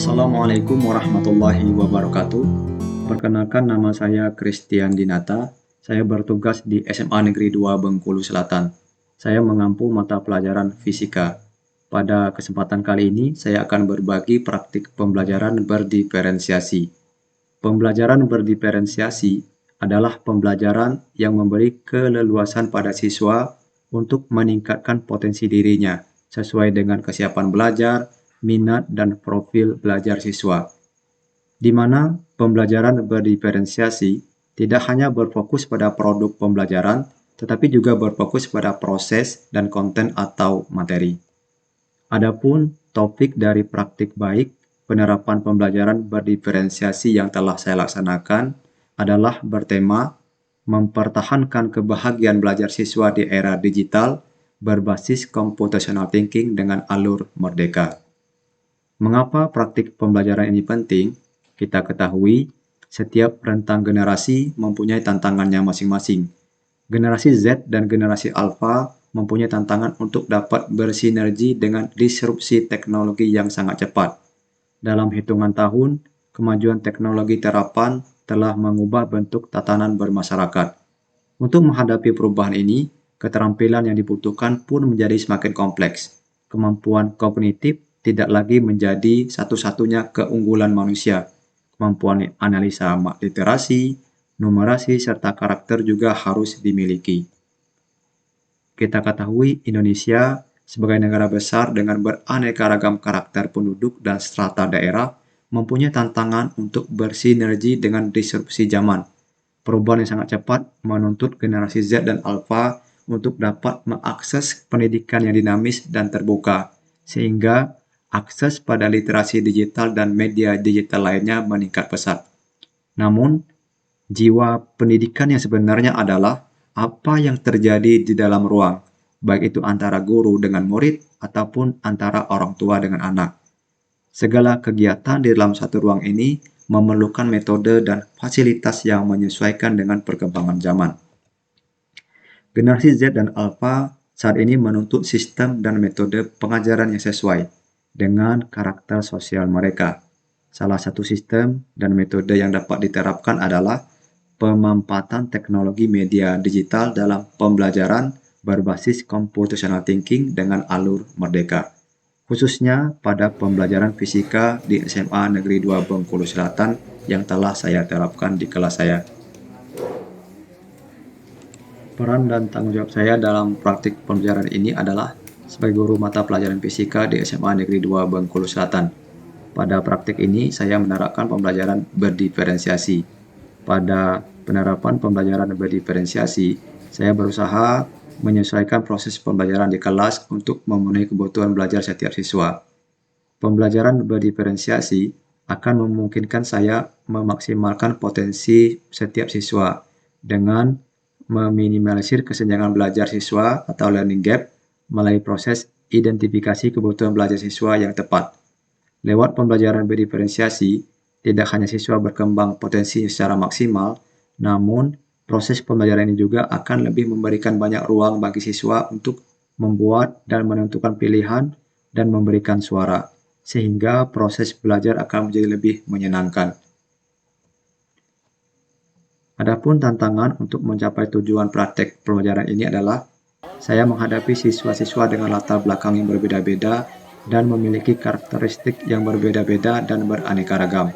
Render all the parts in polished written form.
Assalamualaikum warahmatullahi wabarakatuh. Perkenalkan, nama saya Christian Dinata. Saya bertugas di SMA Negeri 2 Bengkulu Selatan. Saya mengampu mata pelajaran fisika. Pada kesempatan kali ini, saya akan berbagi praktik pembelajaran berdiferensiasi. Pembelajaran berdiferensiasi adalah pembelajaran yang memberi keleluasan pada siswa untuk meningkatkan potensi dirinya sesuai dengan kesiapan belajar, minat, dan profil belajar siswa, di mana pembelajaran berdiferensiasi tidak hanya berfokus pada produk pembelajaran, tetapi juga berfokus pada proses dan konten atau materi. Adapun topik dari praktik baik penerapan pembelajaran berdiferensiasi yang telah saya laksanakan adalah bertema mempertahankan kebahagiaan belajar siswa di era digital berbasis computational thinking dengan alur merdeka. Mengapa praktik pembelajaran ini penting? Kita ketahui setiap rentang generasi mempunyai tantangannya masing-masing. Generasi Z dan generasi Alpha mempunyai tantangan untuk dapat bersinergi dengan disrupsi teknologi yang sangat cepat. Dalam hitungan tahun, kemajuan teknologi terapan telah mengubah bentuk tatanan bermasyarakat. Untuk menghadapi perubahan ini, keterampilan yang dibutuhkan pun menjadi semakin kompleks. Kemampuan kognitif tidak lagi menjadi satu-satunya keunggulan manusia. Kemampuan analisa literasi, numerasi, serta karakter juga harus dimiliki. Kita ketahui Indonesia sebagai negara besar dengan beraneka ragam karakter penduduk dan strata daerah mempunyai tantangan untuk bersinergi dengan disrupsi zaman. Perubahan yang sangat cepat menuntut generasi Z dan Alpha untuk dapat mengakses pendidikan yang dinamis dan terbuka, sehingga akses pada literasi digital dan media digital lainnya meningkat pesat. Namun, jiwa pendidikan yang sebenarnya adalah apa yang terjadi di dalam ruang, baik itu antara guru dengan murid ataupun antara orang tua dengan anak. Segala kegiatan di dalam satu ruang ini memerlukan metode dan fasilitas yang menyesuaikan dengan perkembangan zaman. Generasi Z dan Alpha saat ini menuntut sistem dan metode pengajaran yang sesuai dengan karakter sosial mereka. Salah satu sistem dan metode yang dapat diterapkan adalah pemampatan teknologi media digital dalam pembelajaran berbasis computational thinking dengan alur merdeka, khususnya pada pembelajaran fisika di SMA Negeri 2 Bengkulu Selatan yang telah saya terapkan di kelas saya. Peran dan tanggung jawab saya dalam praktik pembelajaran ini adalah sebagai guru mata pelajaran fisika di SMA Negeri 2 Bengkulu Selatan. Pada praktik ini, saya menerapkan pembelajaran berdiferensiasi. Pada penerapan pembelajaran berdiferensiasi, saya berusaha menyesuaikan proses pembelajaran di kelas untuk memenuhi kebutuhan belajar setiap siswa. Pembelajaran berdiferensiasi akan memungkinkan saya memaksimalkan potensi setiap siswa dengan meminimalisir kesenjangan belajar siswa atau learning gap melalui proses identifikasi kebutuhan belajar siswa yang tepat. Lewat pembelajaran berdiferensiasi, tidak hanya siswa berkembang potensi secara maksimal, namun proses pembelajaran ini juga akan lebih memberikan banyak ruang bagi siswa untuk membuat dan menentukan pilihan dan memberikan suara, sehingga proses belajar akan menjadi lebih menyenangkan. Adapun tantangan untuk mencapai tujuan praktek pembelajaran ini adalah saya menghadapi siswa-siswa dengan latar belakang yang berbeda-beda dan memiliki karakteristik yang berbeda-beda dan beraneka ragam.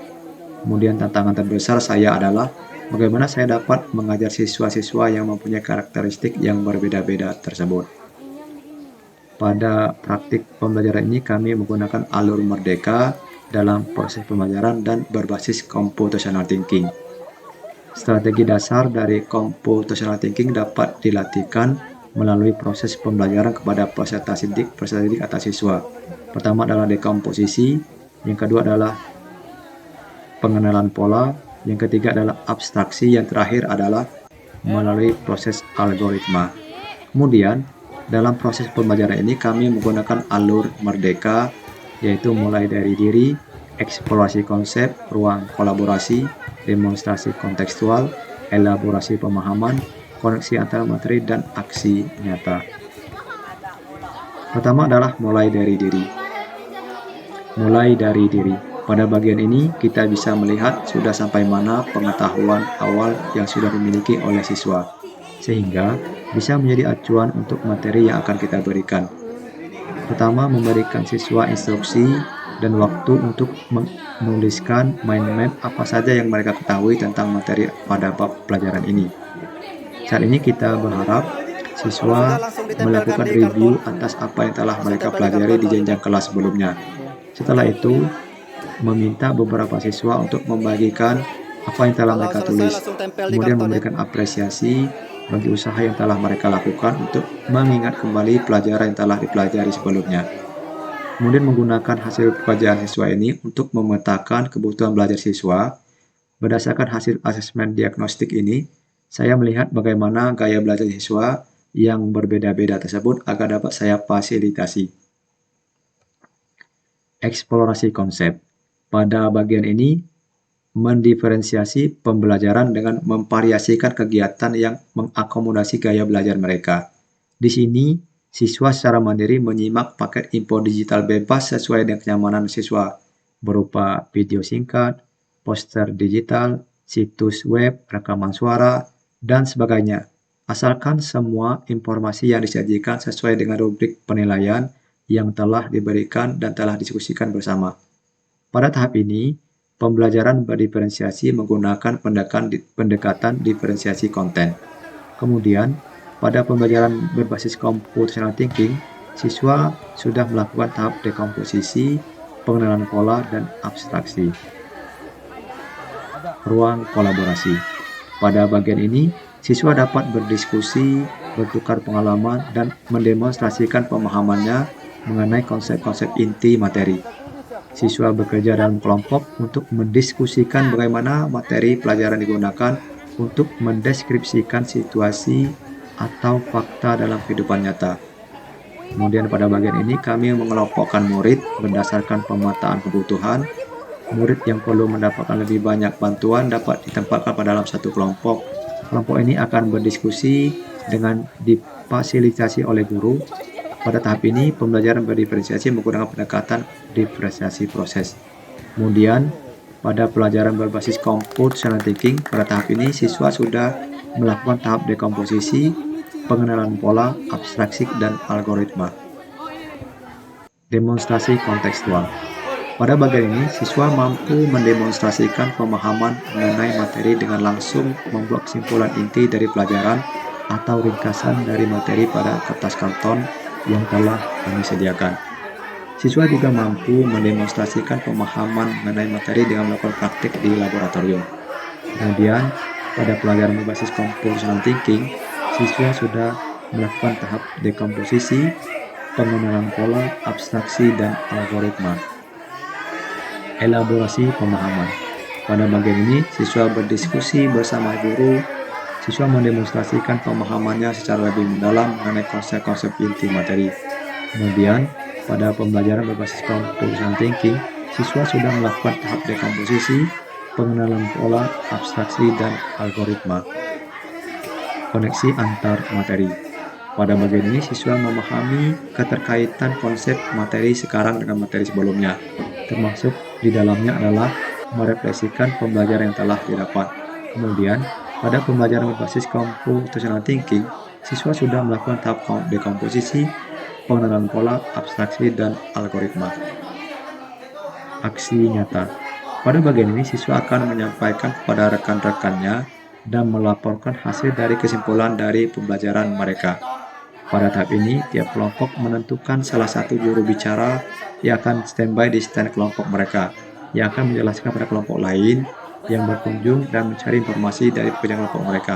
Kemudian tantangan terbesar saya adalah bagaimana saya dapat mengajar siswa-siswa yang mempunyai karakteristik yang berbeda-beda tersebut. Pada praktik pembelajaran ini kami menggunakan alur merdeka dalam proses pembelajaran dan berbasis computational thinking. Strategi dasar dari computational thinking dapat dilatihkan melalui proses pembelajaran kepada peserta didik atau siswa. Pertama adalah dekomposisi, yang kedua adalah pengenalan pola, yang ketiga adalah abstraksi, yang terakhir adalah melalui proses algoritma. Kemudian, dalam proses pembelajaran ini kami menggunakan alur merdeka, yaitu mulai dari diri, eksplorasi konsep, ruang kolaborasi, demonstrasi kontekstual, elaborasi pemahaman, koneksi antara materi dan aksi nyata. Pertama adalah mulai dari diri. Mulai dari diri. Pada bagian ini, kita bisa melihat sudah sampai mana pengetahuan awal yang sudah dimiliki oleh siswa, sehingga bisa menjadi acuan untuk materi yang akan kita berikan. Pertama, memberikan siswa instruksi dan waktu untuk menuliskan mind map apa saja yang mereka ketahui tentang materi pada bab pelajaran ini. Saat ini kita berharap siswa melakukan review atas apa yang telah mereka pelajari di jenjang kelas sebelumnya. Setelah itu, meminta beberapa siswa untuk membagikan apa yang telah mereka tulis, kemudian memberikan apresiasi bagi usaha yang telah mereka lakukan untuk mengingat kembali pelajaran yang telah dipelajari sebelumnya. Kemudian menggunakan hasil pekerjaan siswa ini untuk memetakan kebutuhan belajar siswa. Berdasarkan hasil asesmen diagnostik ini, saya melihat bagaimana gaya belajar siswa yang berbeda-beda tersebut agar dapat saya fasilitasi. Eksplorasi konsep. Pada bagian ini, mendiferensiasi pembelajaran dengan memvariasikan kegiatan yang mengakomodasi gaya belajar mereka. Di sini, siswa secara mandiri menyimak paket info digital bebas sesuai dengan kenyamanan siswa, berupa video singkat, poster digital, situs web, rekaman suara, dan sebagainya. Asalkan semua informasi yang disajikan sesuai dengan rubrik penilaian yang telah diberikan dan telah diskusikan bersama. Pada tahap ini, pembelajaran berdiferensiasi menggunakan pendekatan diferensiasi konten. Kemudian, pada pembelajaran berbasis computational thinking, siswa sudah melakukan tahap dekomposisi, pengenalan pola, dan abstraksi. Ruang kolaborasi. Pada bagian ini, siswa dapat berdiskusi, bertukar pengalaman, dan mendemonstrasikan pemahamannya mengenai konsep-konsep inti materi. Siswa bekerja dalam kelompok untuk mendiskusikan bagaimana materi pelajaran digunakan untuk mendeskripsikan situasi atau fakta dalam kehidupan nyata. Kemudian pada bagian ini kami mengelompokkan murid berdasarkan pemetaan kebutuhan. Murid yang perlu mendapatkan lebih banyak bantuan dapat ditempatkan pada dalam satu kelompok. Kelompok ini akan berdiskusi dengan difasilitasi oleh guru. Pada tahap ini, pembelajaran berdiferensiasi menggunakan pendekatan diferensiasi proses. Kemudian, pada pelajaran berbasis computational thinking, pada tahap ini siswa sudah melakukan tahap dekomposisi, pengenalan pola, abstraksi, dan algoritma. Demonstrasi kontekstual. Pada bagian ini, siswa mampu mendemonstrasikan pemahaman mengenai materi dengan langsung membuat kesimpulan inti dari pelajaran atau ringkasan dari materi pada kertas karton yang telah kami sediakan. Siswa juga mampu mendemonstrasikan pemahaman mengenai materi dengan melakukan praktik di laboratorium. Kemudian, pada pelajaran berbasis computational thinking, siswa sudah melakukan tahap dekomposisi, pengenalan pola, abstraksi, dan algoritma. Elaborasi pemahaman. Pada bagian ini, siswa berdiskusi bersama guru. Siswa mendemonstrasikan pemahamannya secara lebih mendalam mengenai konsep-konsep inti materi. Kemudian, pada pembelajaran berbasis computational thinking, siswa sudah melakukan tahap dekomposisi, pengenalan pola, abstraksi, dan algoritma. Koneksi antar materi. Pada bagian ini, siswa memahami keterkaitan konsep materi sekarang dengan materi sebelumnya, termasuk di dalamnya adalah merefleksikan pembelajaran yang telah didapat. Kemudian, pada pembelajaran berbasis computational thinking, siswa sudah melakukan tahap dekomposisi, pengenalan pola, abstraksi, dan algoritma. Aksi nyata. Pada bagian ini, siswa akan menyampaikan kepada rekan-rekannya dan melaporkan hasil dari kesimpulan dari pembelajaran mereka. Pada tahap ini, tiap kelompok menentukan salah satu juru bicara yang akan standby di stand kelompok mereka, yang akan menjelaskan pada kelompok lain yang berkunjung dan mencari informasi dari pekerjaan kelompok mereka.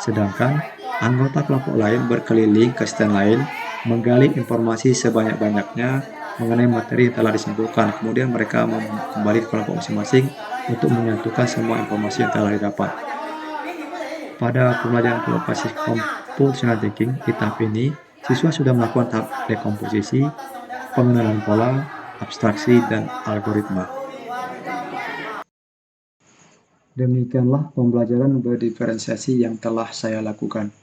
Sedangkan anggota kelompok lain berkeliling ke stand lain, menggali informasi sebanyak-banyaknya mengenai materi yang telah disimpulkan. Kemudian mereka kembali ke kelompok masing-masing untuk menyatukan semua informasi yang telah didapat. Pada pembelajaran berbasis computational thinking di tahap ini, siswa sudah melakukan tahap dekomposisi, pengenalan pola, abstraksi, dan algoritma. Demikianlah pembelajaran berdiferensiasi yang telah saya lakukan.